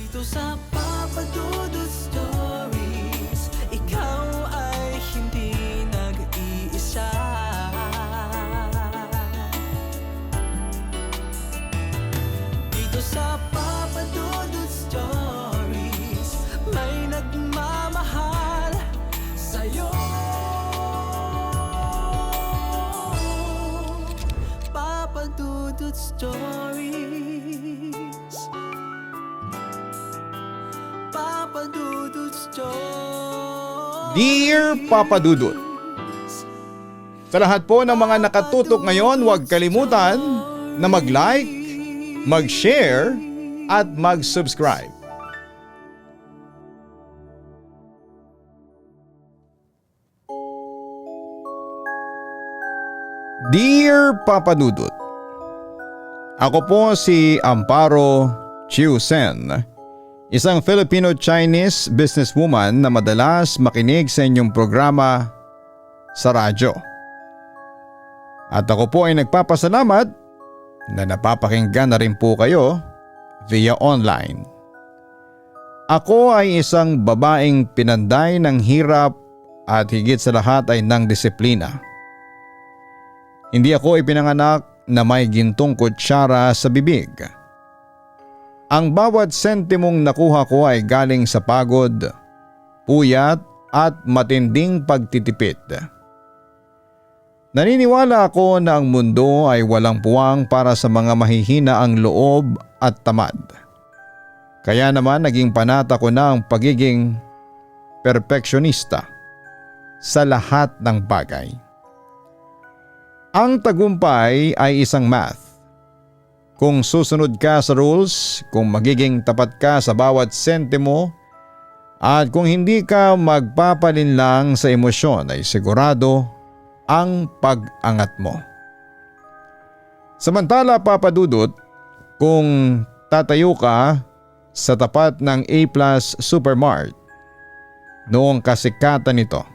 Dito sa Papa Dudut Stories, ikaw ay hindi nag-iisa. Dito sa Papa Dudut Stories, may nagmamahal sa'yo. Papa Dudut Stories, Papa Dudut Stories. Dear Papa Dudut, sa lahat po ng mga nakatutok ngayon, huwag kalimutan na mag-like, mag-share at mag-subscribe. Dear Papa Dudut, ako po si Amparo Chiu Sen, isang Filipino-Chinese businesswoman na madalas makinig sa inyong programa sa radyo. At ako po ay nagpapasalamat na napapakinggan na rin po kayo via online. Ako ay isang babaeng pinanday ng hirap at higit sa lahat ay ng disiplina. Hindi ako ipinanganak na may gintong kutsara sa bibig. Ang bawat sentimong nakuha ko ay galing sa pagod, puyat at matinding pagtitipid. Naniniwala ako na ang mundo ay walang puwang para sa mga mahihina ang loob at tamad. Kaya naman naging panata ko na ang pagiging perpeksyonista sa lahat ng bagay. Ang tagumpay ay isang math. Kung susunod ka sa rules, kung magiging tapat ka sa bawat sentimo, at kung hindi ka magpapalinlang sa emosyon ay sigurado ang pag-angat mo. Samantala Papa Dudut, kung tatayo ka sa tapat ng A+ Supermart noong kasikatan nito,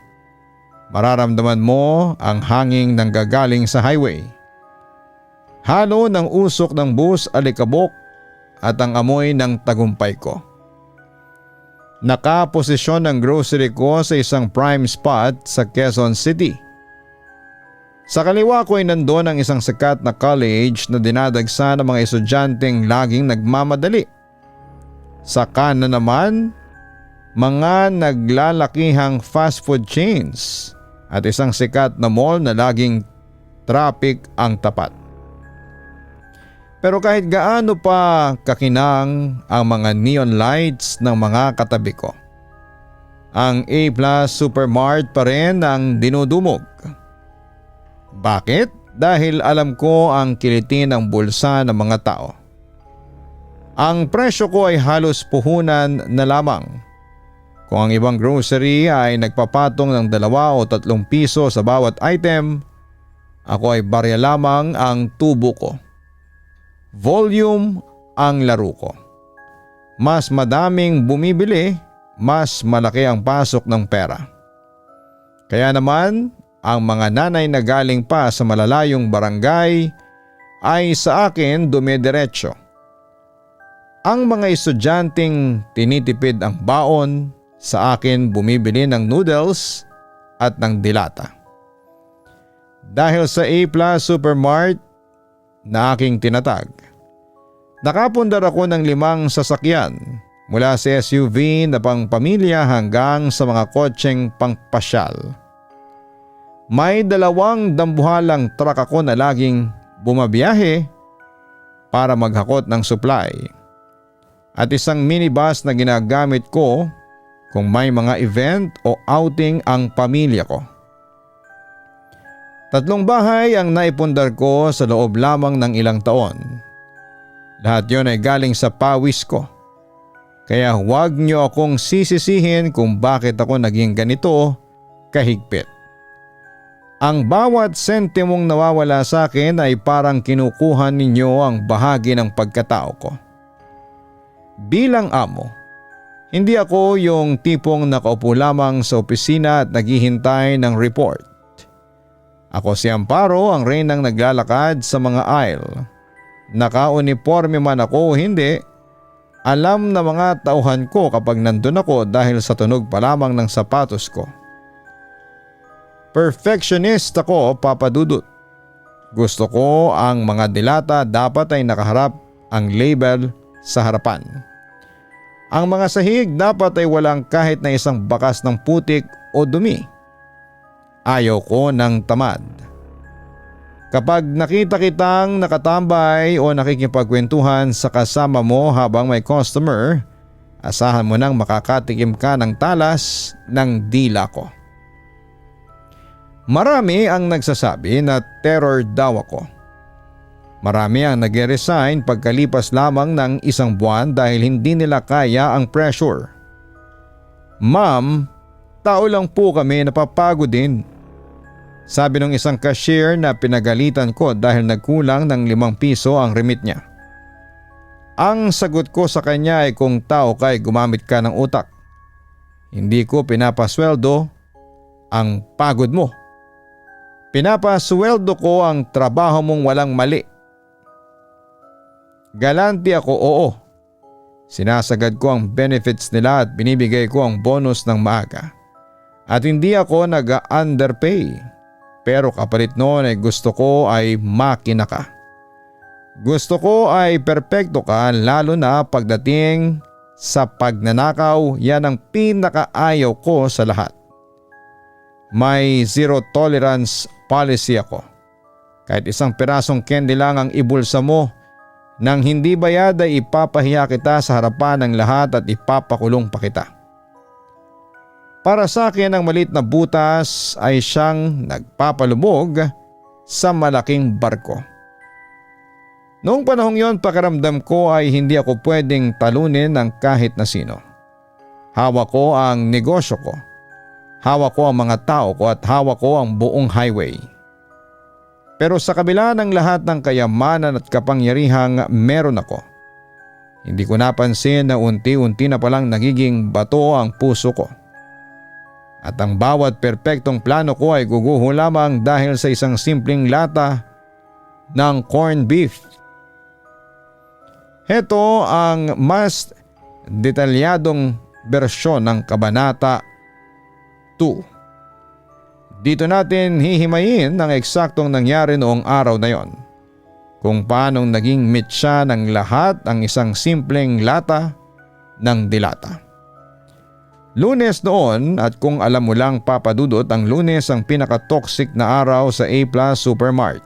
mararamdaman mo ang hanging nanggagaling sa highway. Halo ng usok ng bus alikabok at ang amoy ng tagumpay ko. Nakaposisyon ang grocery ko sa isang prime spot sa Quezon City. Sa kaliwa ko ay nandoon ang isang sikat na college na dinadagsa ng mga estudyanteng laging nagmamadali. Sa kanan naman, mga naglalakihang fast food chains at isang sikat na mall na laging traffic ang tapat. Pero kahit gaano pa kakinang ang mga neon lights ng mga katabi ko, ang A+ Supermart pa rin ang dinudumog. Bakit? Dahil alam ko ang kilitin ng bulsa ng mga tao. Ang presyo ko ay halos puhunan na lamang. Kung ang ibang grocery ay nagpapatong ng 2 o 3 piso sa bawat item, ako ay barya lamang ang tubo ko. Volume ang laro ko. Mas madaming bumibili, mas malaki ang pasok ng pera. Kaya naman, ang mga nanay na galing pa sa malalayong barangay ay sa akin dumidiretso. Ang mga estudyanteng tinitipid ang baon, sa akin bumibili ng noodles at ng dilata. Dahil sa A+ Supermart na aking tinatag, nakapundar ako ng 5 sasakyan mula sa SUV na pang pamilya hanggang sa mga kotseng pangpasyal. May 2 dambuhalang truck ako na laging bumabiyahe para maghakot ng supply at isang minibus na ginagamit ko kung may mga event o outing ang pamilya ko. 3 bahay ang naipundar ko sa loob lamang ng ilang taon. Lahat yon ay galing sa pawis ko. Kaya huwag niyo akong sisisihin kung bakit ako naging ganito kahigpit. Ang bawat sentimong nawawala sa akin ay parang kinukuha ninyo ang bahagi ng pagkatao ko. Bilang amo, hindi ako yung tipong nakaupo lamang sa opisina at naghihintay ng report. Ako si Amparo, ang reynang naglalakad sa mga aisle. Naka-uniforme man ako o hindi, Alam na mga tauhan ko kapag nandun ako dahil sa tunog pa lamang ng sapatos ko. Perfectionist ako, Papa Dudut. Gusto ko ang mga dilata dapat ay nakaharap ang label sa harapan. Ang mga sahig dapat ay walang kahit na isang bakas ng putik o dumi. Ayaw ko ng tamad. Kapag nakita kitang nakatambay o nakikipagkwentuhan sa kasama mo habang may customer, asahan mo nang makakatikim ka ng talas ng dila ko. Marami ang nagsasabi na terror daw ako. Marami ang nag-resign pagkalipas lamang ng isang buwan dahil hindi nila kaya ang pressure. Ma'am, tao lang po kami, napapagod din. Sabi ng isang cashier na pinagalitan ko dahil nagkulang ng 5 piso ang remit niya. Ang sagot ko sa kanya ay kung tao ka ay gumamit ka ng utak. Hindi ko pinapasweldo ang pagod mo. Pinapasweldo ko ang trabaho mong walang mali. Galanti ako, oo. Sinasagad ko ang benefits nila at binibigay ko ang bonus ng maaga. At hindi ako nag-underpay. Pero kapalit noon ay gusto ko ay makina ka. Gusto ko ay perpekto ka, lalo na pagdating sa pagnanakaw. Yan ang pinakaayaw ko sa lahat. May zero tolerance policy ako. Kahit isang pirasong candy lang ang ibulsa mo, nang hindi bayad ay ipapahiya kita sa harapan ng lahat at ipapakulong pa kita. Para sa akin ang maliit na butas ay siyang nagpapalubog sa malaking barko. Noong panahong yon, pakiramdam ko ay hindi ako pwedeng talunin ng kahit na sino. Hawak ko ang negosyo ko. Hawak ko ang mga tao ko at hawak ko ang buong highway. Pero sa kabila ng lahat ng kayamanan at kapangyarihang meron ako, hindi ko napansin na unti-unti na palang nagiging bato ang puso ko. At ang bawat perpektong plano ko ay guguho lamang dahil sa isang simpleng lata ng corned beef. Heto ang mas detalyadong bersyon ng Kabanata 2. Dito natin hihimayin ang eksaktong nangyari noong araw na yon. Kung paanong naging mitsa ng lahat ang isang simpleng lata ng dilata. Lunes noon, at kung alam mo lang Papa Dudut, ang Lunes ang pinaka-toxic na araw sa A+ Supermart.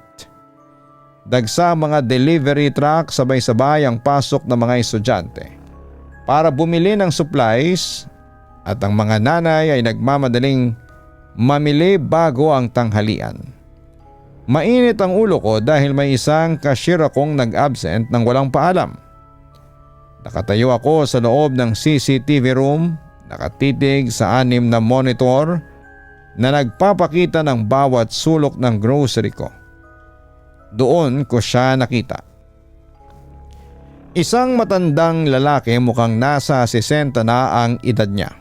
Dagsa mga delivery truck, sabay-sabay ang pasok ng mga estudyante para bumili ng supplies at ang mga nanay ay nagmamadaling mamili bago ang tanghalian. Mainit ang ulo ko dahil may isang cashier akong nag-absent nang walang paalam. Nakatayo ako sa loob ng CCTV room, nakatitig sa 6 na monitor na nagpapakita ng bawat sulok ng grocery ko. Doon ko siya nakita. Isang matandang lalaki, mukhang nasa 60 na ang edad niya.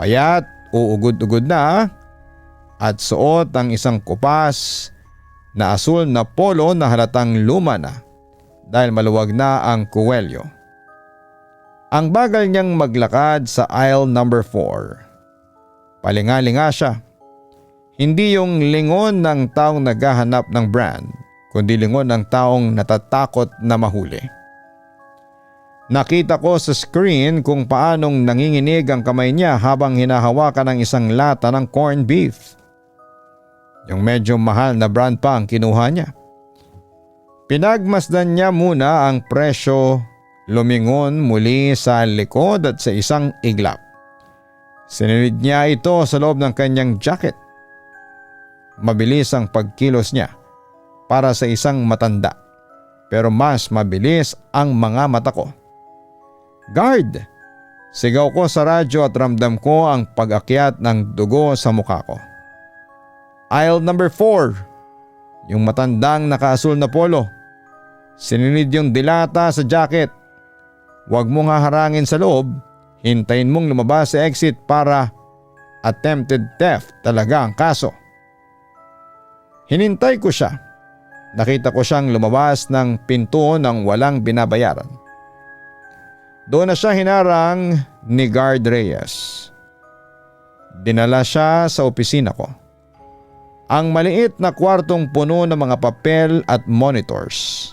Payat, uugod-ugod na at suot ang isang kupas na asul na polo na halatang luma na dahil maluwag na ang kuwelyo. Ang bagal niyang maglakad sa aisle number 4. Palinga-linga siya. Hindi yung lingon ng taong naghahanap ng brand, kundi lingon ng taong natatakot na mahuli. Nakita ko sa screen kung paanong nanginginig ang kamay niya habang hinahawakan ng isang lata ng corned beef. Yung medyo mahal na brand pa ang kinuha niya. Pinagmasdan niya muna ang presyo, lumingon muli sa likod at sa isang iglap. Sinilid niya ito sa loob ng kanyang jacket. Mabilis ang pagkilos niya para sa isang matanda, pero mas mabilis ang mga mata ko. "Guard!" Sigaw ko sa radyo at ramdam ko ang pag-akyat ng dugo sa mukha ko. "Aisle number 4. Yung matandang nakaasul na polo. Sinilid yung dilata sa jacket. Huwag mong haharangin sa loob. Hintayin mong lumabas sa exit para attempted theft talaga ang kaso." Hinintay ko siya. Nakita ko siyang lumabas ng pinto nang walang binabayaran. Doon na siya hinarang ni Guard Reyes. Dinala siya sa opisina ko. Ang maliit na kwartong puno ng mga papel at monitors.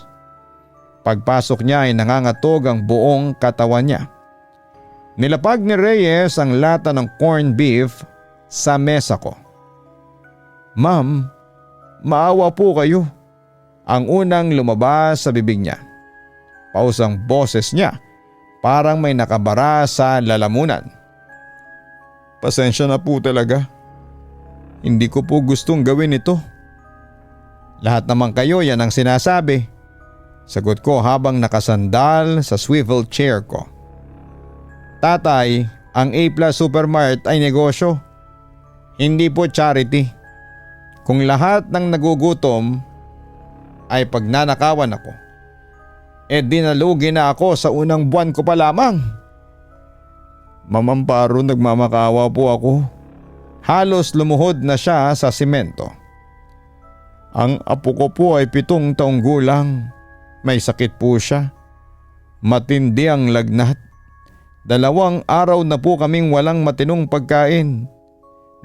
Pagpasok niya ay nangangatog ang buong katawan niya. Nilapag ni Reyes ang lata ng corned beef sa mesa ko. "Ma'am, maawa po kayo." Ang unang lumabas sa bibig niya. Pausang boses niya, parang may nakabara sa lalamunan. "Pasensya na po talaga. Hindi ko po gustong gawin ito." "Lahat naman kayo yan ang sinasabi," sagot ko habang nakasandal sa swivel chair ko. "Tatay, ang A+ Supermart ay negosyo. Hindi po charity. Kung lahat ng nagugutom ay pagnanakawan ako, dinalugi na ako sa unang buwan ko pa lamang." "Ma'am Amparo, nagmamakaawa po ako." Halos lumuhod na siya sa simento. "Ang apo ko po ay 7 taong gulang. May sakit po siya. Matindi ang lagnat. 2 araw na po kaming walang matinong pagkain.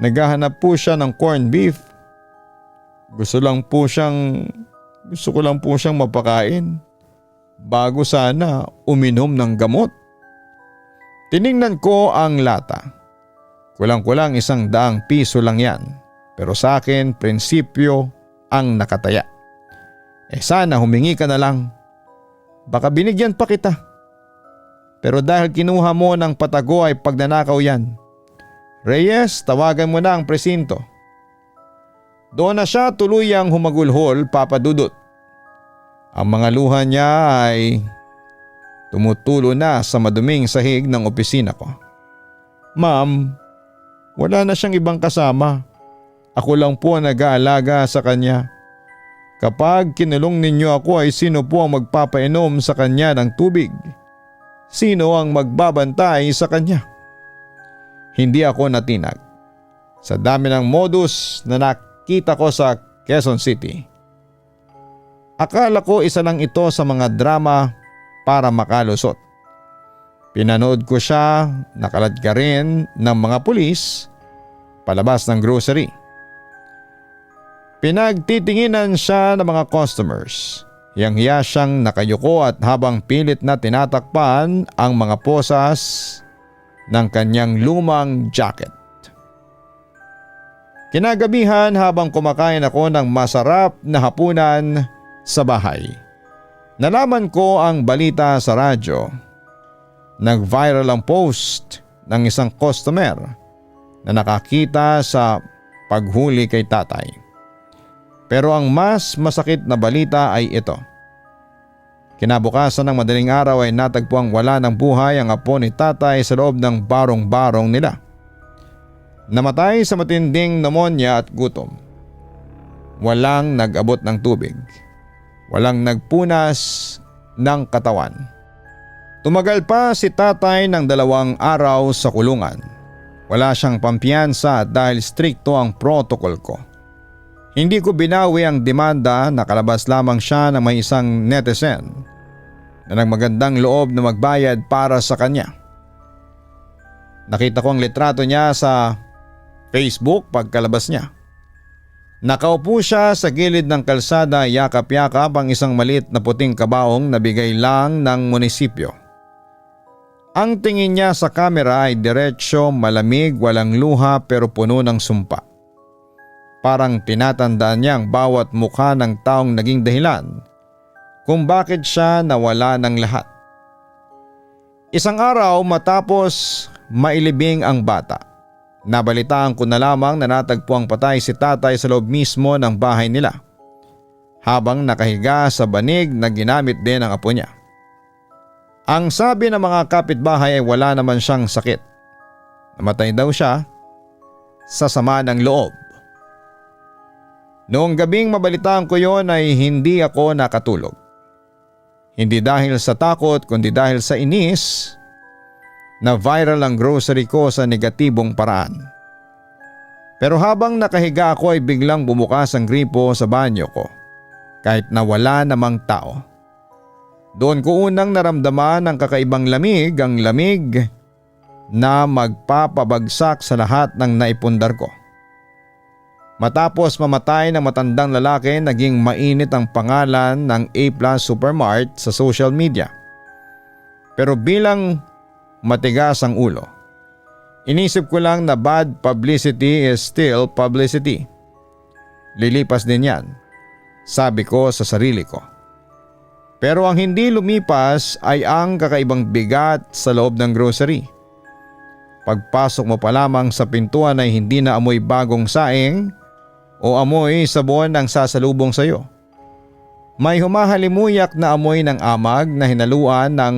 Naghahanap po siya ng corned beef. Gusto ko lang po siyang mapakain bago sana uminom ng gamot." Tiningnan ko ang lata. Kulang-kulang 100 piso lang yan, pero sa akin prinsipyo ang nakataya. Sana humingi ka na lang. Baka binigyan pa kita. Pero dahil kinuha mo ng patago ay pagnanakaw yan. Reyes, tawagan mo na ang presinto. Doon na siya tuluyang humagulhol, Papa Dudut. Ang mga luha niya ay tumutulo na sa maduming sahig ng opisina ko. "Ma'am, wala na siyang ibang kasama. Ako lang po ang nag-aalaga sa kanya. Kapag kinulong ninyo ako ay sino po ang magpapainom sa kanya ng tubig? Sino ang magbabantay sa kanya?" Hindi ako natinag. Sa dami ng modus na nakita ko sa Quezon City, akala ko isa lang ito sa mga drama para makalusot. Pinanood ko siya nakaladkarin ng mga pulis palabas ng grocery. Pinagtitinginan siya ng mga customers. Hiyang-hiya siyang nakayuko at habang pilit na tinatakpan ang mga posas ng kanyang lumang jacket. Kinagabihan habang kumakain ako ng masarap na hapunan sa bahay, nalaman ko ang balita sa radyo. Nag-viral ang post ng isang customer na nakakita sa paghuli kay tatay. Pero ang mas masakit na balita ay ito. Kinabukasan ng madaling araw ay natagpuang wala ng buhay ang apo ni tatay sa loob ng barong-barong nila. Namatay sa matinding pneumonia at gutom. Walang nag-abot ng tubig. Walang nagpunas ng katawan. Tumagal pa si tatay ng 2 araw sa kulungan. Wala siyang pampiyansa dahil strikto ang protocol ko. Hindi ko binawi ang demanda, nakalabas lamang siya ng may isang netizen na nagmagandang loob na magbayad para sa kanya. Nakita ko ang litrato niya sa Facebook pagkalabas niya. Nakaupo siya sa gilid ng kalsada, yakap-yakap ang isang maliit na puting kabaong na bigay lang ng munisipyo. Ang tingin niya sa kamera ay diretsyo, malamig, walang luha pero puno ng sumpa. Parang tinatandaan niya ang bawat mukha ng taong naging dahilan kung bakit siya nawala ng lahat. Isang araw matapos mailibing ang bata, nabalitaan ko na lamang na natagpuang patay si tatay sa loob mismo ng bahay nila, habang nakahiga sa banig na ginamit din ng apo niya. Ang sabi ng mga kapitbahay ay wala naman siyang sakit. Namatay daw siya sa sama ng loob. Noong gabing mabalitaan ko yon ay hindi ako nakatulog. Hindi dahil sa takot kundi dahil sa inis na viral ang grocery ko sa negatibong paraan. Pero habang nakahiga ako ay biglang bumukas ang gripo sa banyo ko kahit na wala namang tao. Doon ko unang naramdaman ang kakaibang lamig, ang lamig na magpapabagsak sa lahat ng naipundar ko. Matapos mamatay ng matandang lalaki, naging mainit ang pangalan ng A+ Supermart sa social media. Pero bilang matigas ang ulo, inisip ko lang na bad publicity is still publicity. Lilipas din yan, sabi ko sa sarili ko. Pero ang hindi lumipas ay ang kakaibang bigat sa loob ng grocery. Pagpasok mo pa lamang sa pintuan ay hindi na amoy bagong saing o amoy sabon ang sasalubong sa iyo. May humahalimuyak na amoy ng amag na hinaluan ng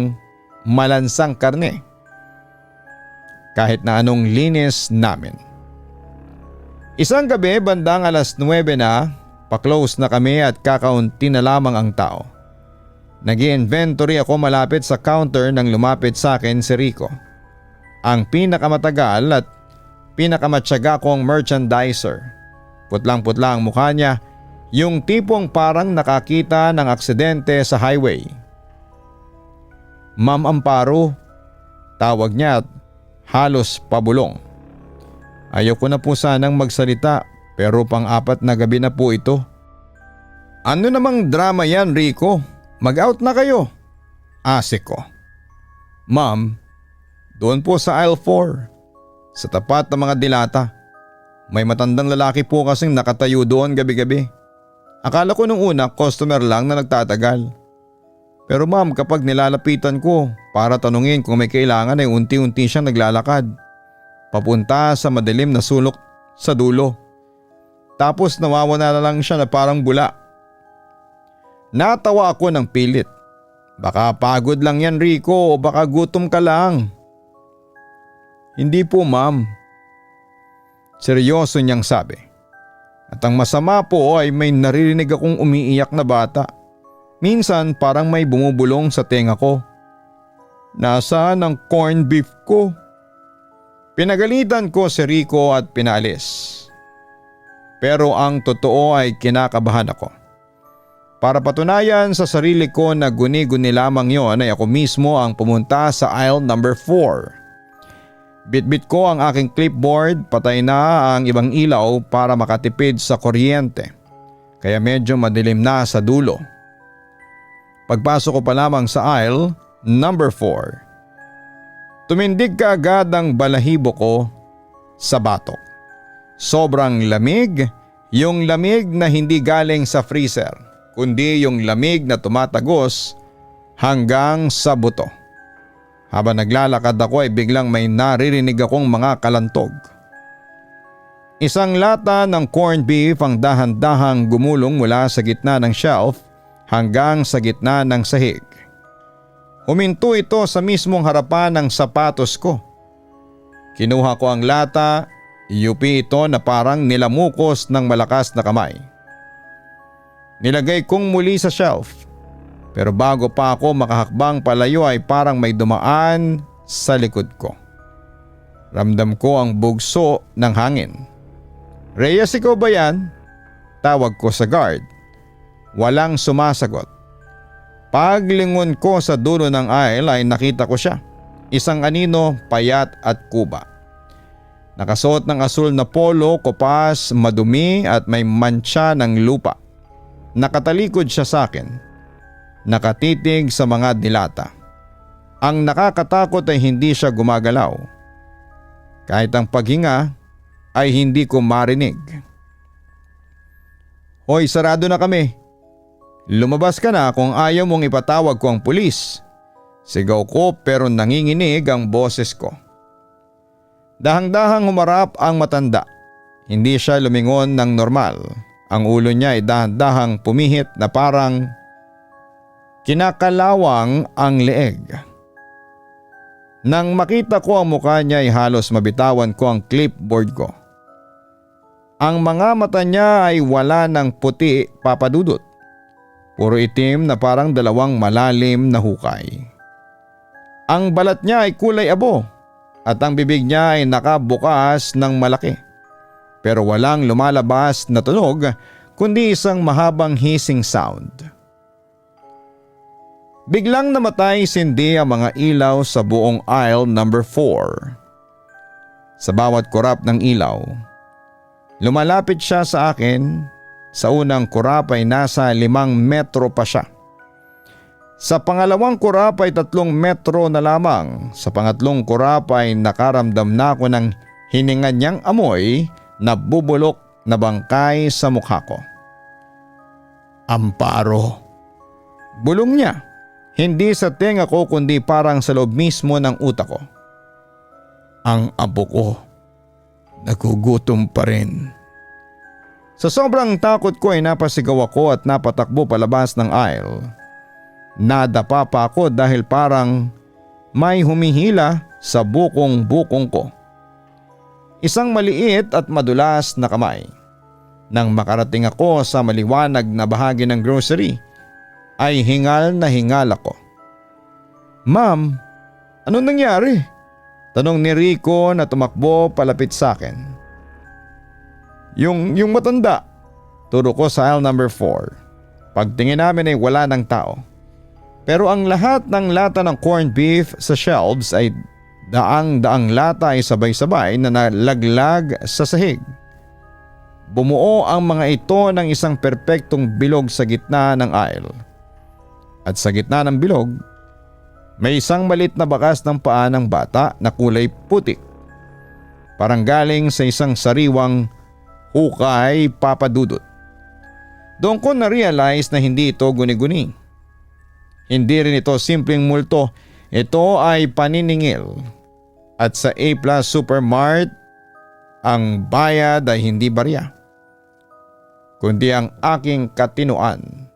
malansang karne. Kahit na anong linis namin. Isang gabi bandang 9:00 na, pa-close na kami at kakaunti na lamang ang tao. Nag-i-inventory ako malapit sa counter nang lumapit sa akin si Rico. Ang pinakamatagal at pinakamatyaga kong merchandiser. Putlang-putla ang mukha niya, yung tipong parang nakakita ng aksidente sa highway. Ma'am Amparo, tawag niya at halos pabulong. Ayoko na po sanang magsalita pero pang-apat na gabi na po ito. Ano namang drama yan, Rico? Mag-out na kayo. Asik ko. Ma'am, doon po sa aisle 4, sa tapat ng mga dilata. May matandang lalaki po kasing nakatayo doon gabi-gabi. Akala ko nung una customer lang na nagtatagal. Pero ma'am, kapag nilalapitan ko para tanungin kung may kailangan ay unti-unti siyang naglalakad. Papunta sa madilim na sulok sa dulo. Tapos nawawala na lang siya na parang bula. Natawa ako ng pilit. Baka pagod lang yan, Rico, o baka gutom ka lang. Hindi po, ma'am. Seryoso niyang sabi. At ang masama po ay may naririnig akong umiiyak na bata. Minsan parang may bumubulong sa tenga ko. Nasaan ang corned beef ko? Pinagalitan ko si Rico at pinaalis. Pero ang totoo ay kinakabahan ako. Para patunayan sa sarili ko na guni-guni lamang yon ay ako mismo ang pumunta sa aisle number 4. Bitbit ko ang aking clipboard, patay na ang ibang ilaw para makatipid sa kuryente. Kaya medyo madilim na sa dulo. Pagpasok ko pa lamang sa aisle number 4. Tumindig kaagad ang balahibo ko sa batok. Sobrang lamig, yung lamig na hindi galing sa freezer, kundi yung lamig na tumatagos hanggang sa buto. Habang naglalakad ako ay biglang may naririnig akong mga kalantog. Isang lata ng corned beef ang dahan-dahang gumulong mula sa gitna ng shelf hanggang sa gitna ng sahig. Huminto ito sa mismong harapan ng sapatos ko. Kinuha ko ang lata, yupi ito na parang nilamukos ng malakas na kamay. Nilagay kong muli sa shelf. Pero bago pa ako makahakbang palayo ay parang may dumaan sa likod ko. Ramdam ko ang bugso ng hangin. Reyes, ikaw ba yan? Tawag ko sa guard. Walang sumasagot. Paglingon ko sa dulo ng aisle ay nakita ko siya. Isang anino, payat at kuba. Nakasuot ng asul na polo, kopas, madumi at may mancha ng lupa. Nakatalikod siya sa akin. Nakatitig sa mga dilata. Ang nakakatakot ay hindi siya gumagalaw. Kahit ang paghinga ay hindi ko marinig. Hoy, sarado na kami. Lumabas ka na kung ayaw mong ipatawag ko ang pulis. Sigaw ko pero nanginginig ang boses ko. Dahang-dahang humarap ang matanda. Hindi siya lumingon ng normal. Ang ulo niya ay dahan-dahang pumihit na parang kinakalawang ang leeg. Nang makita ko ang mukha niya ay halos mabitawan ko ang clipboard ko. Ang mga mata niya ay wala ng puti, papadudot. Puro itim na parang dalawang malalim na hukay. Ang balat niya ay kulay abo at ang bibig niya ay nakabukas ng malaki. Pero walang lumalabas na tunog kundi isang mahabang hissing sound. Biglang namatay sindi ang mga ilaw sa buong aisle number 4. Sa bawat kurap ng ilaw, lumalapit siya sa akin. Sa unang kurap ay nasa 5 metro pa siya. Sa pangalawang kurap ay 3 metro na lamang. Sa pangatlong kurap ay nakaramdam na ako ng hininga niyang amoy na bubulok na bangkay sa mukha ko. Amparo. Bulong niya. Hindi sa tenga ko kundi parang sa loob mismo ng utak ko. Ang apo ko, nagugutom pa rin. Sa sobrang takot ko ay napasigaw ako at napatakbo palabas ng aisle. Nadapa pa ako dahil parang may humihila sa bukong-bukong ko. Isang maliit at madulas na kamay. Nang makarating ako sa maliwanag na bahagi ng grocery, ay hingal na hingal ako. Ma'am, anong nangyari? Tanong ni Rico na tumakbo palapit sa akin. Yung matanda. Turo ko sa aisle number 4. Pagtingin namin ay wala ng tao. Pero ang lahat ng lata ng corned beef sa shelves ay daang-daang lata ay sabay-sabay na nalaglag sa sahig. Bumuo ang mga ito ng isang perpektong bilog sa gitna ng aisle. At sa gitna ng bilog, may isang malit na bakas ng paa ng bata na kulay putik. Parang galing sa isang sariwang hukay papadudot. Doon ko na-realize na hindi ito guni-guni. Hindi rin ito simpleng multo, ito ay paniningil. At sa A+ Supermart, ang bayad ay hindi barya, kundi ang aking katinuan.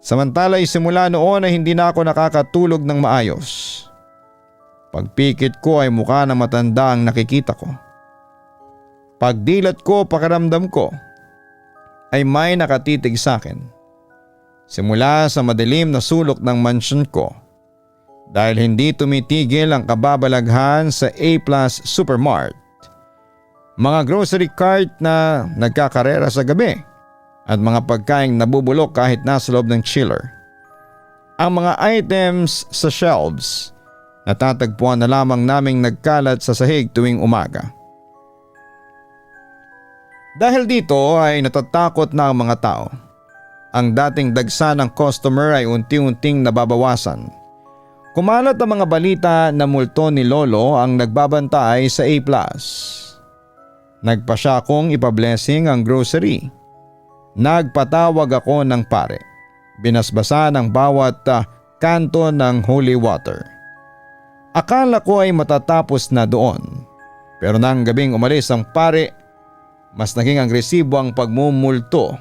Samantala ay simula noon ay hindi na ako nakakatulog ng maayos. Pagpikit ko ay mukha ng matanda ang nakikita ko. Pagdilat ko, pakiramdam ko ay may nakatitig sa akin. Simula sa madilim na sulok ng mansyon ko, dahil hindi tumitigil ang kababalaghan sa A+ Supermart. Mga grocery cart na nagkakarera sa gabi at mga pagkaing nabubulok kahit nasa loob ng chiller. Ang mga items sa shelves natatagpuan na lamang naming nagkalat sa sahig tuwing umaga. Dahil dito ay natatakot na ang mga tao. Ang dating dagsa ng customer ay unti-unting nababawasan. Kumalat ang mga balita na multo ni Lolo ang nagbabantay sa A+. Nagpa siya akong ipablessing ang grocery. Nagpatawag ako ng pare. Binasbasa ng bawat kanto ng holy water. Akala ko ay matatapos na doon. Pero nang gabing umalis ang pare, mas naging agresibo ang pagmumulto.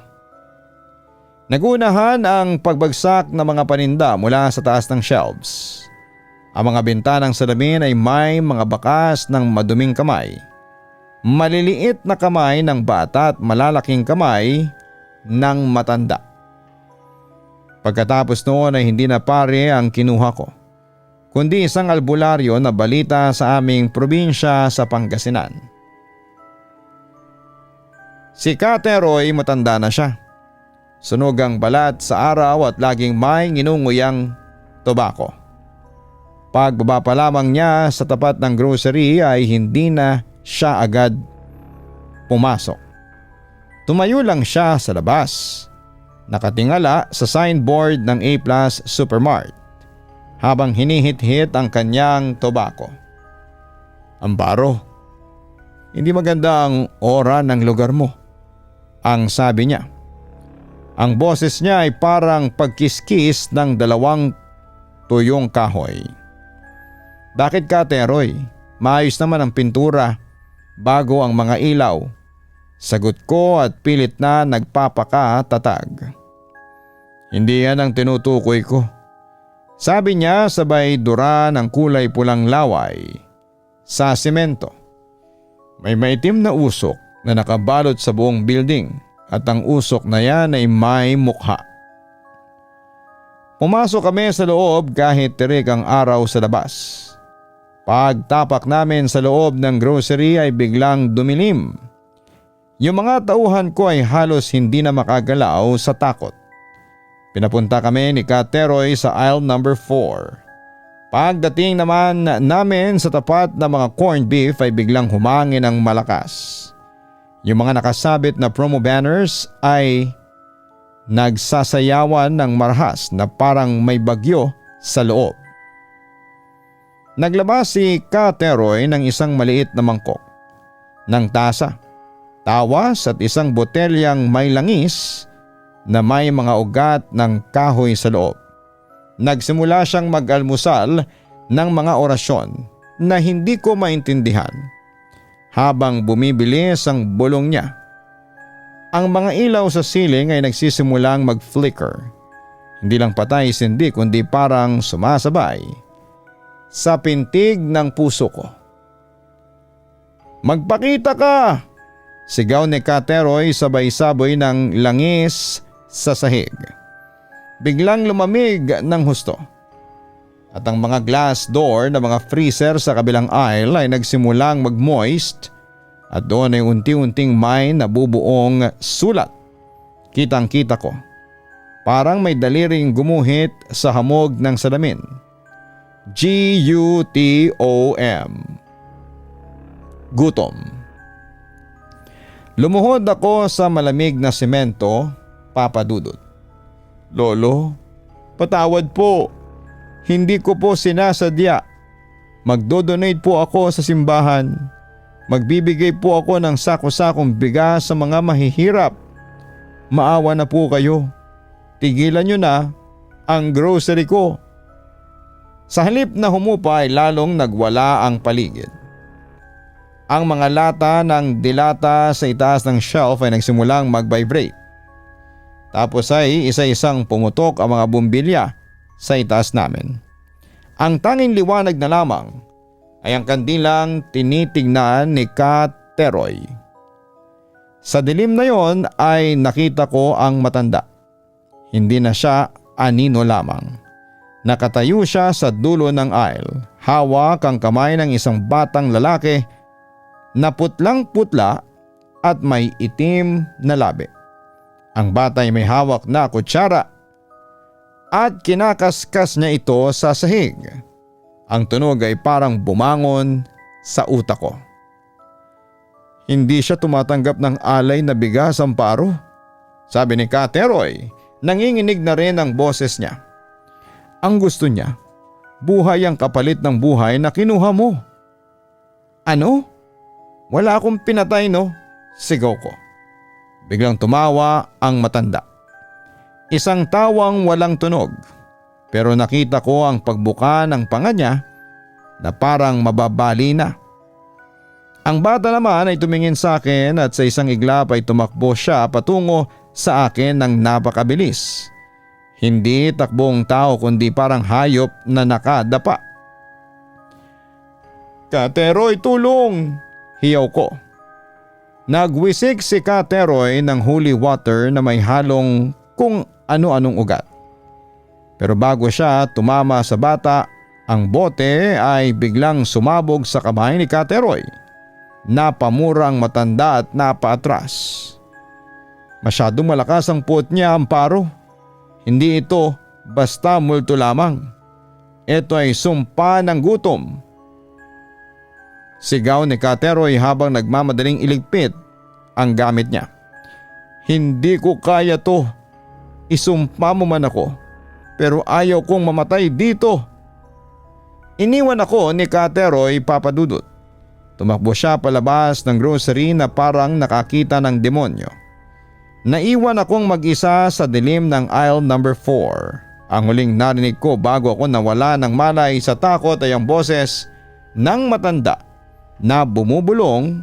Nagunahan ang pagbagsak ng mga paninda mula sa taas ng shelves. Ang mga bintanang salamin ay may mga bakas ng maduming kamay. Maliliit na kamay ng bata at malalaking kamay ng matanda. Pagkatapos noon ay hindi na pare ang kinuha ko, kundi isang albularyo na balita sa aming probinsya sa Pangasinan. Si Kateroy matanda na siya. Sunog ang balat sa araw at laging may nginunguyang tobako. Pagbaba pa lamang niya sa tapat ng grocery ay hindi na siya agad pumasok. Tumayo lang siya sa labas, nakatingala sa signboard ng A+ Supermart habang hinihit-hit ang kanyang tobako. Amparo, hindi maganda ang aura ng lugar mo, ang sabi niya. Ang boses niya ay parang pagkiskis ng 2 tuyong kahoy. Bakit ka, Teroy? Maayos naman ang pintura bago ang mga ilaw. Sagot ko at pilit na nagpapakatatag. Hindi yan ang tinutukoy ko. Sabi niya sabay dura ng kulay pulang laway sa semento. May maitim na usok na nakabalot sa buong building at ang usok na yan ay may mukha. Pumasok kami sa loob kahit tirik ang araw sa labas. Pagtapak namin sa loob ng grocery ay biglang dumilim. Yung mga tauhan ko ay halos hindi na makagalaw sa takot. Pinapunta kami ni Kateroy sa aisle number 4. Pagdating naman namin sa tapat ng mga corned beef ay biglang humangin ng malakas. Yung mga nakasabit na promo banners ay nagsasayawan ng marahas na parang may bagyo sa loob. Naglabas si Kateroy ng isang maliit na mangkok, ng tasa, tawas at isang botelyang may langis na may mga ugat ng kahoy sa loob. Nagsimula siyang mag-almusal ng mga orasyon na hindi ko maintindihan habang bumibilis ang bulong niya. Ang mga ilaw sa ceiling ay nagsisimulang mag-flicker. Hindi lang patay sindi kundi parang sumasabay sa pintig ng puso ko. "Magpakita ka!" sigaw ni Kateroy sabay-sabay ng langis sa sahig. Biglang lumamig ng husto at ang mga glass door na mga freezer sa kabilang aisle ay nagsimulang mag-moist at doon ay unti-unting may nabubuong sulat. Kitang-kita ko. Parang may daliring gumuhit sa hamog ng salamin. GUTOM. Gutom. Lumuhod ako sa malamig na semento, Papa Dudut. "Lolo, patawad po. Hindi ko po sinasadya. Magdodonate po ako sa simbahan. Magbibigay po ako ng sako-sakong bigas sa mga mahihirap. Maawa na po kayo. Tigilan nyo na ang grocery ko." Sa halip na humupa ay lalong nagwala ang paligid. Ang mga lata ng dilata sa itaas ng shelf ay nagsimulang mag-vibrate. Tapos ay isa-isang pumutok ang mga bumbilya sa itaas namin. Ang tanging liwanag na lamang ay ang kandilang tinitignan ni Kateroy. Sa dilim na yon ay nakita ko ang matanda. Hindi na siya anino lamang. Nakatayo siya sa dulo ng aisle, hawak ang kamay ng isang batang lalaki na putlang-putla at may itim na labi. Ang bata ay may hawak na kutsara at kinakaskas niya ito sa sahig. Ang tunog ay parang bumangon sa utak ko. "Hindi siya tumatanggap ng alay na bigas, Amparo," sabi ni Kateroy. Nanginginig na rin ang boses niya. "Ang gusto niya, buhay ang kapalit ng buhay na kinuha mo." "Ano? Wala akong pinatay, no?" sigaw ko. Biglang tumawa ang matanda. Isang tawang walang tunog, pero nakita ko ang pagbuka ng panga niya na parang mababali na. Ang bata naman ay tumingin sa akin at sa isang iglap ay tumakbo siya patungo sa akin ng napakabilis. Hindi takbong tao kundi parang hayop na nakadapa. "Kateroy, tulong!" hiyaw ko. Nagwisik si Kateroy ng holy water na may halong kung ano-anong ugat. Pero bago siya tumama sa bata, ang bote ay biglang sumabog sa kamay ni Kateroy. Napamura ang matanda at napaatras. Masyadong malakas ang puot niya, Amparo. Hindi ito basta multo lamang. Ito ay sumpa ng gutom. Sigaw ni Kateroy habang nagmamadaling iligpit ang gamit niya. "Hindi ko kaya to. Isumpa mo man ako. Pero ayaw kong mamatay dito." Iniwan ako ni Kateroy, Papa Dudut. Tumakbo siya palabas ng grocery na parang nakakita ng demonyo. Naiwan akong mag-isa sa dilim ng aisle number 4. Ang huling narinig ko bago ako nawala ng malay sa takot ay ang boses ng matanda na bumubulong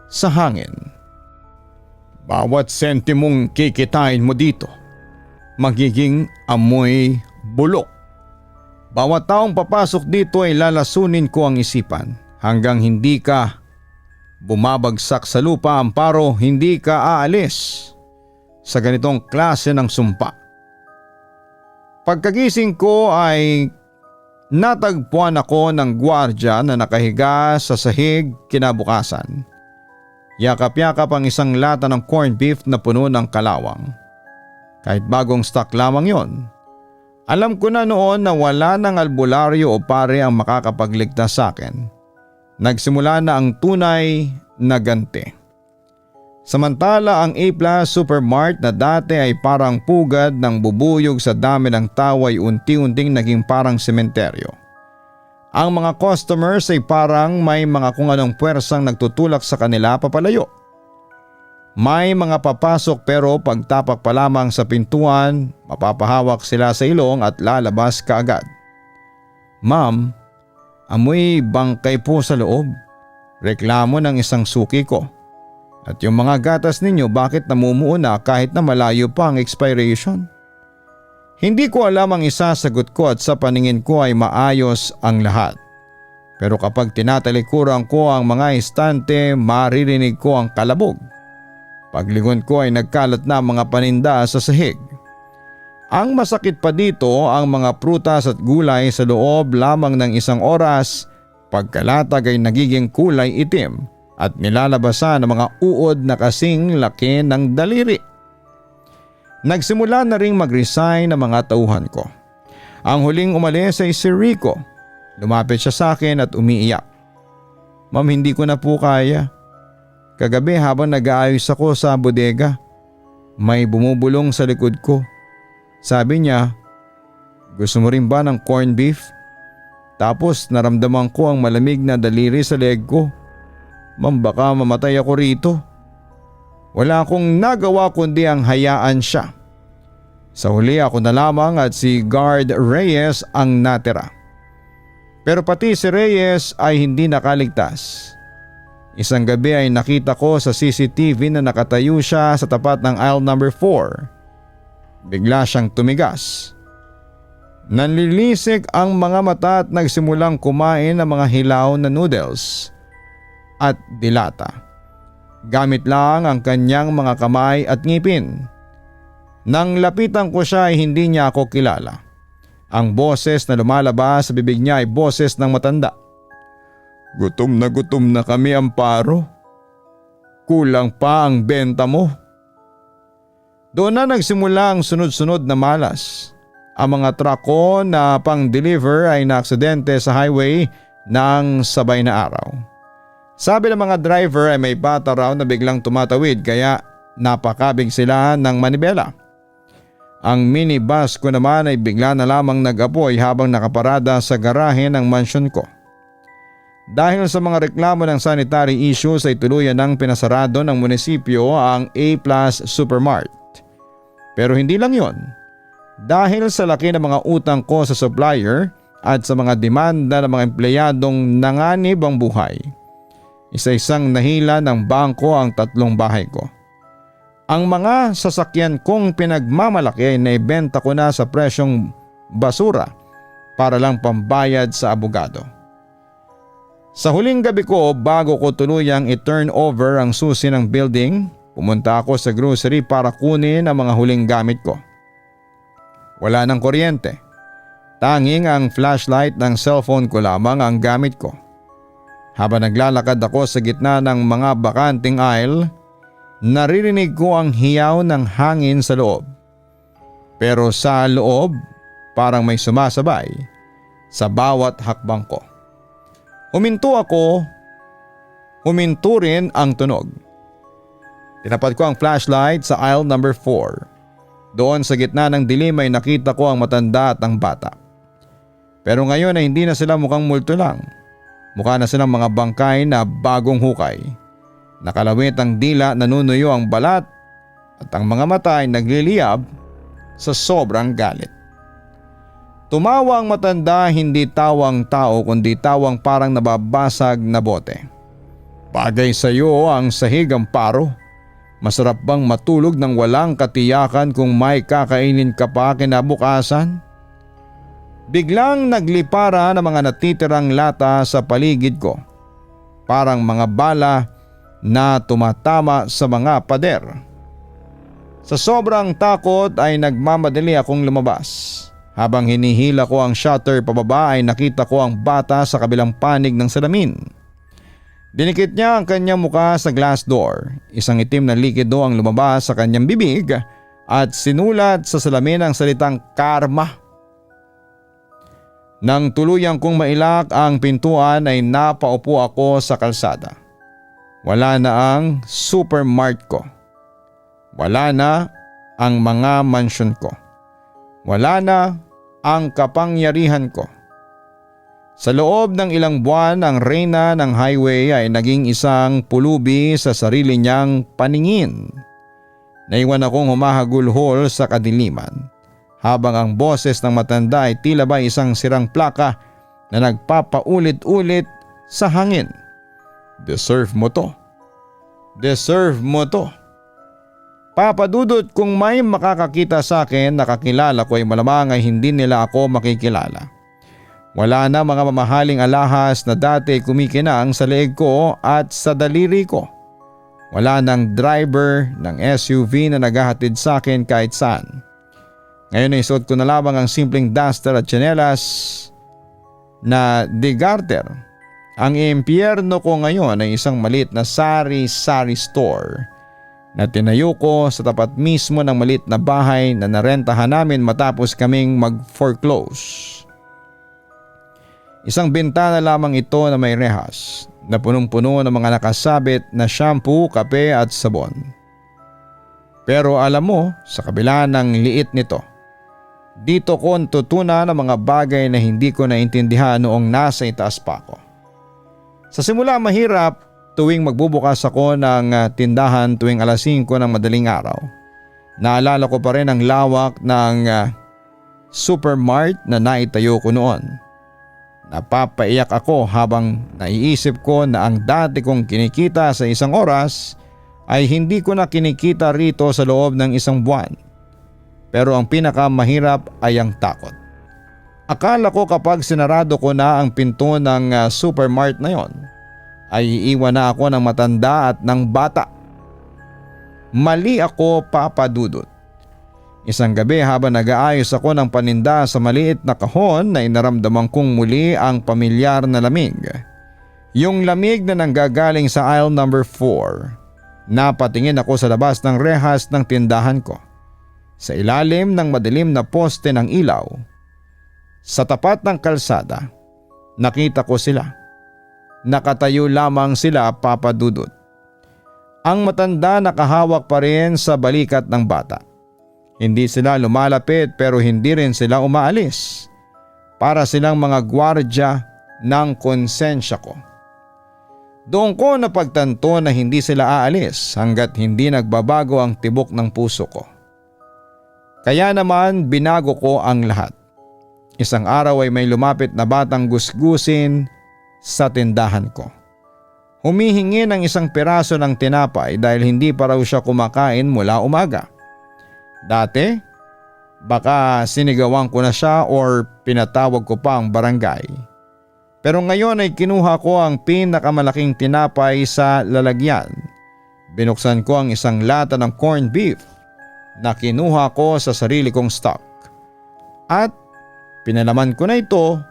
sa hangin. "Bawat sentimong kikitain mo dito, magiging amoy bulok. Bawat taong papasok dito ay lalasunin ko ang isipan hanggang hindi ka bumabagsak sa lupa, Amparo, hindi ka aalis sa ganitong klase ng sumpa." Pagkagising ko ay natagpuan ako ng gwardya na nakahiga sa sahig kinabukasan. Yakap-yakap ang isang lata ng corned beef na puno ng kalawang. Kahit bagong stock lamang yon. Alam ko na noon na wala ng albularyo o pare ang makakapagligtas sa akin. Nagsimula na ang tunay na ganti. Samantala ang A+ Supermart na dati ay parang pugad ng bubuyog sa dami ng tao ay unti-unting naging parang sementeryo. Ang mga customers ay parang may mga kung anong puwersang nagtutulak sa kanila papalayo. May mga papasok pero pagtapak pa lamang sa pintuan, mapapahawak sila sa ilong at lalabas kaagad. "Ma'am, amoy bangkay po sa loob." Reklamo ng isang suki ko. "At yung mga gatas ninyo bakit namumuo na kahit na malayo pa ang expiration?" Hindi ko alam ang isasagot ko at sa paningin ko ay maayos ang lahat. Pero kapag tinatalikuran ko ang mga estante, maririnig ko ang kalabog. Paglingon ko ay nagkalat na ang mga paninda sa sahig. Ang masakit pa dito, ang mga prutas at gulay sa loob lamang ng isang oras, pagkalatag ay nagiging kulay itim at nilalabasan ng mga uod na kasing laki ng daliri. Nagsimula na ring mag-resign ang mga tauhan ko. Ang huling umalis ay si Rico. Lumapit siya sa akin at umiiyak. "Ma'am, hindi ko na po kaya. Kagabi habang nag-aayos ako sa bodega, may bumubulong sa likod ko. Sabi niya, 'Gusto mo rin ba ng corned beef?' Tapos naramdaman ko ang malamig na daliri sa leg ko. Ma'am, baka mamatay ako rito." Wala akong nagawa kundi ang hayaan siya. Sa huli ako na lamang at si Guard Reyes ang natira. Pero pati si Reyes ay hindi nakaligtas. Isang gabi ay nakita ko sa CCTV na nakatayo siya sa tapat ng aisle number 4. Bigla siyang tumigas. Nanlilisik ang mga mata at nagsimulang kumain ng mga hilaw na noodles at dilata. Gamit lang ang kanyang mga kamay at ngipin. Nang lapitan ko siya ay hindi niya ako kilala. Ang boses na lumalabas sa bibig niya ay boses ng matanda. Gutom na kami, Amparo. Kulang pa ang benta mo." Doon na nagsimula ang sunod-sunod na malas. Ang mga truck ko na pang-deliver ay naaksidente sa highway ng sabay na araw. Sabi ng mga driver ay may bata raw na biglang tumatawid kaya napakabig sila ng manibela. Ang minibus ko naman ay bigla na lamang nag-apoy habang nakaparada sa garahe ng mansyon ko. Dahil sa mga reklamo ng sanitary issues ay tuluyan ng pinasarado ng munisipyo ang A+ Supermart. Pero hindi lang yon. Dahil sa laki ng mga utang ko sa supplier at sa mga demanda ng mga empleyadong nanganib ang buhay, isa-isang nahila ng bangko ang 3 bahay ko. Ang mga sasakyan kong pinagmamalaki ay naibenta ko na sa presyong basura para lang pambayad sa abogado. Sa huling gabi ko bago ko tuluyang i-turn over ang susi ng building, pumunta ako sa grocery para kunin ang mga huling gamit ko. Wala nang kuryente. Tanging ang flashlight ng cellphone ko lamang ang gamit ko. Habang naglalakad ako sa gitna ng mga bakanting aisle, naririnig ko ang hiyaw ng hangin sa loob. Pero sa loob, parang may sumasabay sa bawat hakbang ko. Huminto ako, huminto rin ang tunog. Tinapat ko ang flashlight sa aisle number 4. Doon sa gitna ng dilim ay nakita ko ang matanda at ang bata. Pero ngayon ay hindi na sila mukhang multo lang. Mukha na silang mga bangkay na bagong hukay. Nakalawit ang dila, nanunuyo ang balat at ang mga mata ay nagliliyab sa sobrang galit. Tumawa ang matanda, hindi tawang tao kundi tawang parang nababasag na bote. Bagay sa iyo ang sahig, Amparo. Masarap bang matulog nang walang katiyakan kung may kakainin ka pa kinabukasan? Biglang naglipara ng mga natitirang lata sa paligid ko. Parang mga bala na tumatama sa mga pader. Sa sobrang takot ay nagmamadali akong lumabas. Habang hinihila ko ang shutter pababa ay nakita ko ang bata sa kabilang panig ng salamin. Dinikit niya ang kanyang muka sa glass door. Isang itim na likido ang lumabas sa kanyang bibig at sinulat sa salamin ang salitang karma. Nang tuluyang kong mailak ang pintuan ay napaupo ako sa kalsada. Wala na ang supermart ko. Wala na ang mga mansyon ko. Wala na ang kapangyarihan ko. Sa loob ng ilang buwan, ang reyna ng highway ay naging isang pulubi sa sarili niyang paningin. Naiwan akong humahagulhol sa kadiliman, habang ang boses ng matanda ay tila ba isang sirang plaka na nagpapaulit-ulit sa hangin. Deserve mo to. Deserve mo to. Papa Dudut, kung may makakakita sa akin na kakilala ko ay malamang ay hindi nila ako makikilala. Wala na mga mamahaling alahas na dati kumikinang sa leeg ko at sa daliri ko. Wala nang driver ng SUV na naghahatid sa akin kahit saan. Ngayon ay suot ko na lamang ang simpleng duster at tsinelas na de garter. Ang impyerno ko ngayon ay isang maliit na sari-sari store na tinayo ko sa tapat mismo ng maliit na bahay na narentahan namin matapos kaming mag-foreclose. Isang bintana lamang ito na may rehas na punong-puno ng mga nakasabit na shampoo, kape at sabon. Pero alam mo, sa kabila ng liit nito, dito ko natutunan ng mga bagay na hindi ko naintindihan noong nasa itaas pa ako. Sa simula mahirap tuwing magbubukas ako ng tindahan tuwing alas 5 ng madaling araw. Naalala ko pa rin ang lawak ng supermart na naitayo ko noon. Napapaiyak ako habang naiisip ko na ang dati kong kinikita sa isang oras ay hindi ko na kinikita rito sa loob ng isang buwan. Pero ang pinakamahirap ay ang takot. Akala ko kapag sinarado ko na ang pinto ng supermart na yon, ay iiwan na ako ng matanda at ng bata. Mali ako, Papa Dudut. Isang gabi habang nag-aayos ako ng paninda sa maliit na kahon na inaramdaman kong muli ang pamilyar na lamig. Yung lamig na nanggagaling sa aisle number 4. Napatingin ako sa labas ng rehas ng tindahan ko. Sa ilalim ng madilim na poste ng ilaw, sa tapat ng kalsada, nakita ko sila. Nakatayo lamang sila, Papa Dudut. Ang matanda nakahawak pa rin sa balikat ng bata. Hindi sila lumalapit pero hindi rin sila umaalis. Para silang mga gwardya ng konsensya ko. Doon ko napagtanto na hindi sila aalis hanggat hindi nagbabago ang tibok ng puso ko. Kaya naman binago ko ang lahat. Isang araw ay may lumapit na batang gusgusin sa tindahan ko. Humihingi ng isang piraso ng tinapay dahil hindi pa raw siya kumakain mula umaga. Dati, baka sinigawan ko na siya or pinatawag ko pa ang barangay. Pero ngayon ay kinuha ko ang pinakamalaking tinapay sa lalagyan. Binuksan ko ang isang lata ng corned beef na kinuha ko sa sarili kong stock. At pinalaman ko na ito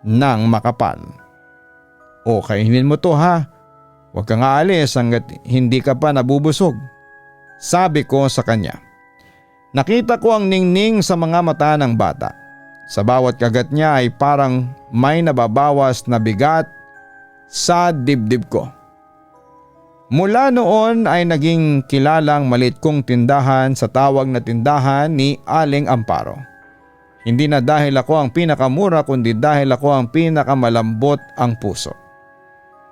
ng makapal. O kainin mo to ha. Huwag kang aalis hanggat hindi ka pa nabubusog. Sabi ko sa kanya. Nakita ko ang ningning sa mga mata ng bata. Sa bawat kagat niya ay parang may nababawas na bigat sa dibdib ko. Mula noon ay naging kilalang maliit kong tindahan sa tawag na tindahan ni Aling Amparo. Hindi na dahil ako ang pinakamura kundi dahil ako ang pinakamalambot ang puso.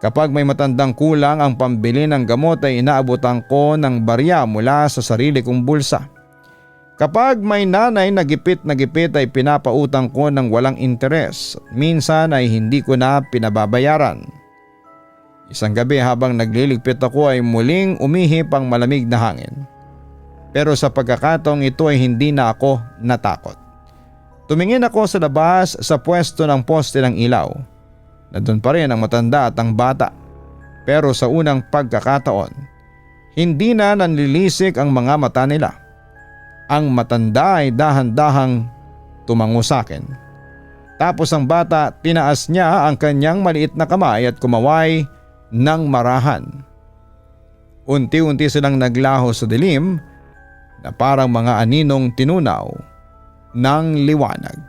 Kapag may matandang kulang ang pambili ng gamot ay inaabutan ko ng barya mula sa sarili kong bulsa. Kapag may nanay na gipit ay pinapautang ko ng walang interes. Minsan ay hindi ko na pinababayaran. Isang gabi habang nagliligpit ako ay muling umihip ang malamig na hangin. Pero sa pagkakataong ito ay hindi na ako natakot. Tumingin ako sa labas sa pwesto ng poste ng ilaw. Nandun pa rin ang matanda at ang bata. Pero sa unang pagkakataon, hindi na nanlilisik ang mga mata nila. Ang matanda ay dahan-dahang tumango sa akin. Tapos ang bata tinaas niya ang kanyang maliit na kamay at kumaway ng marahan. Unti-unti silang naglaho sa dilim na parang mga aninong tinunaw ng liwanag.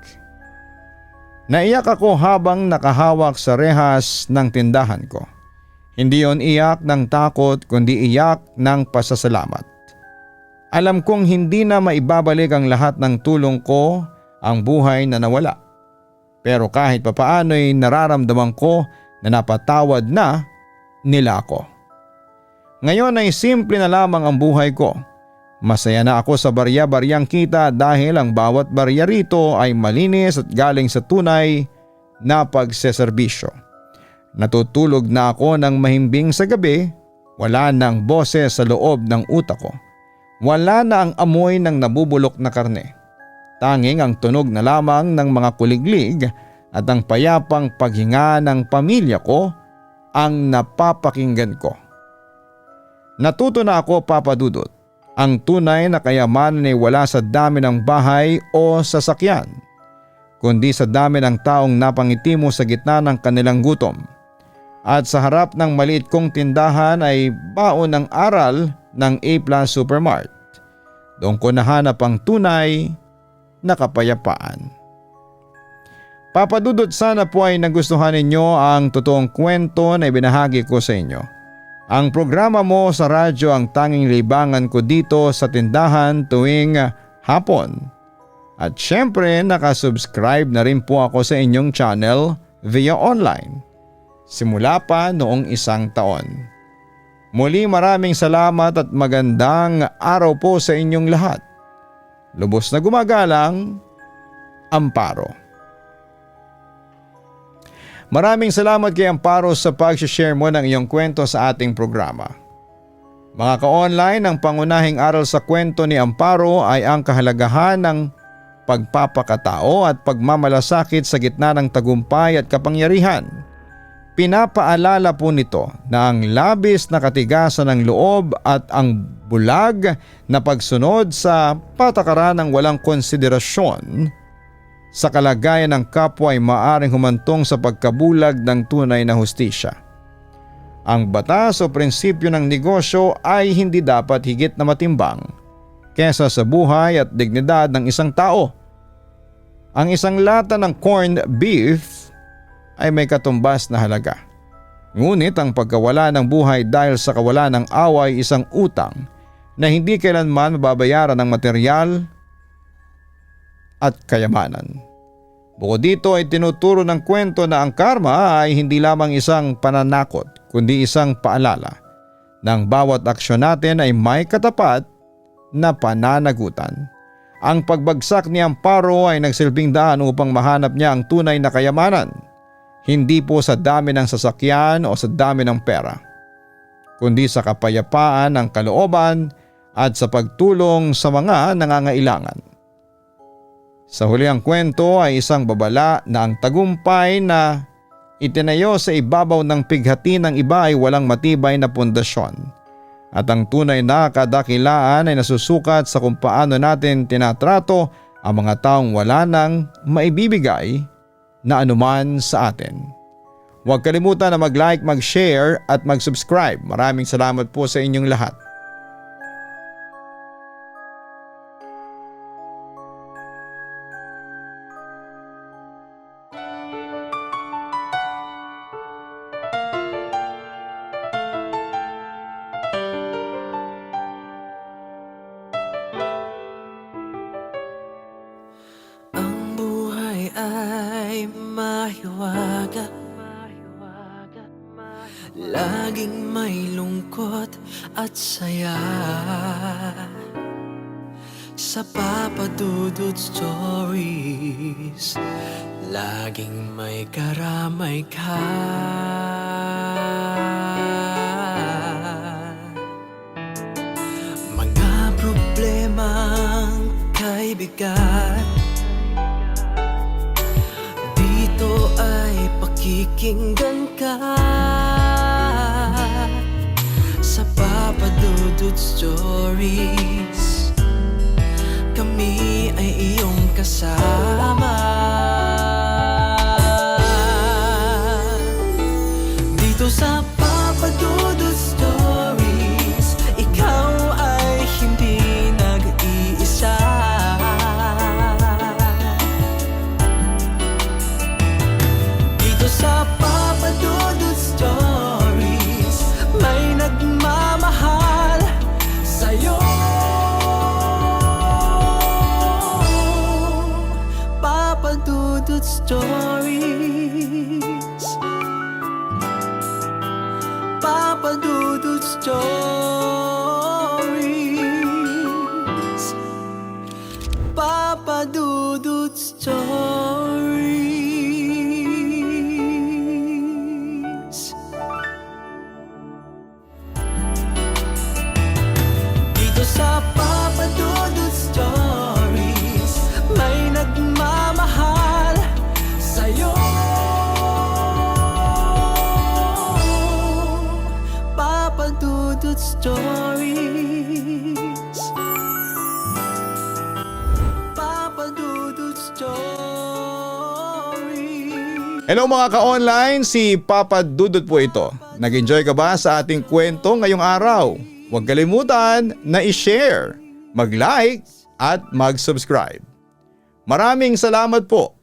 Naiyak ako habang nakahawak sa rehas ng tindahan ko. Hindi yon iyak ng takot kundi iyak ng pasasalamat. Alam kong hindi na maibabalik ang lahat ng tulong ko, ang buhay na nawala. Pero kahit papaano'y nararamdaman ko na napatawad na nila ako. Ngayon ay simple na lamang ang buhay ko. Masaya na ako sa barya-baryang kita dahil ang bawat barya rito ay malinis at galing sa tunay na pagseserbisyo. Natutulog na ako ng mahimbing sa gabi, wala nang boses sa loob ng utak ko. Wala na ang amoy ng nabubulok na karne. Tanging ang tunog na lamang ng mga kuliglig at ang payapang paghinga ng pamilya ko ang napapakinggan ko. Natuto na ako, Papa Dudut. Ang tunay na kayamanan ay wala sa dami ng bahay o sasakyan, kundi sa dami ng taong napangiti mo sa gitna ng kanilang gutom. At sa harap ng maliit kong tindahan ay baon ng aral ng A+ Supermart. Doon ko nahanap ang tunay na kapayapaan. Papa Dudut, sana po ay nagustuhan ninyo ang totoong kwento na ibinahagi ko sa inyo. Ang programa mo sa radyo ang tanging libangan ko dito sa tindahan tuwing hapon. At syempre nakasubscribe na rin po ako sa inyong channel via online. Simula pa noong 1 taon. Muli maraming salamat at magandang araw po sa inyong lahat. Lubos na gumagalang, Amparo. Maraming salamat kay Amparo sa pag-share mo ng iyong kwento sa ating programa. Mga ka-online, ang pangunahing aral sa kwento ni Amparo ay ang kahalagahan ng pagpapakatao at pagmamalasakit sa gitna ng tagumpay at kapangyarihan. Pinapaalala po nito na ang labis na katigasan ng loob at ang bulag na pagsunod sa patakaran ng walang konsiderasyon sa kalagayan ng kapwa ay maaaring humantong sa pagkabulag ng tunay na hustisya. Ang batas o prinsipyo ng negosyo ay hindi dapat higit na matimbang kesa sa buhay at dignidad ng isang tao. Ang isang lata ng corned beef ay may katumbas na halaga. Ngunit ang pagkawala ng buhay dahil sa kawalan ng awa ay isang utang na hindi kailanman mababayaran ng material at kayamanan. Bukod dito ay tinuturo ng kwento na ang karma ay hindi lamang isang pananakot kundi isang paalala na ang bawat aksyon natin ay may katapat na pananagutan. Ang pagbagsak ni Amparo ay nagsilbing daan upang mahanap niya ang tunay na kayamanan, hindi po sa dami ng sasakyan o sa dami ng pera, kundi sa kapayapaan ng kalooban at sa pagtulong sa mga nangangailangan. Sa huli ang kwento ay isang babala na ang tagumpay na itinayo sa ibabaw ng pighati ng iba ay walang matibay na pundasyon. At ang tunay na kadakilaan ay nasusukat sa kung paano natin tinatrato ang mga taong wala nang maibibigay na anuman sa atin. Huwag kalimutan na mag-like, mag-share at mag-subscribe. Maraming salamat po sa inyong lahat. Ang buhay ay mahiwaga, laging may lungkot at saya. Sa Papa Dudut Stories, laging may karamay ka. Mga problemang kaibigan, dito ay pakikinggan ka. Sa Papa Dudut Stories, kami ay iyong kasama. Dito sa Papa Dudut Stories, ikaw ay hindi nag-iisa. Dudut Stories. Papa Dudut Stories. Papa Dudut Stories. Dito sa Papa Dudut Stories, may nagmamahal sa'yo. Papa Dudut Stories. Papa Dudut Stories. Hello mga ka-online, si Papa Dudut po ito. Nag-enjoy ka ba sa ating kwento ngayong araw? Huwag kalimutan na i-share, mag-like at mag-subscribe. Maraming salamat po.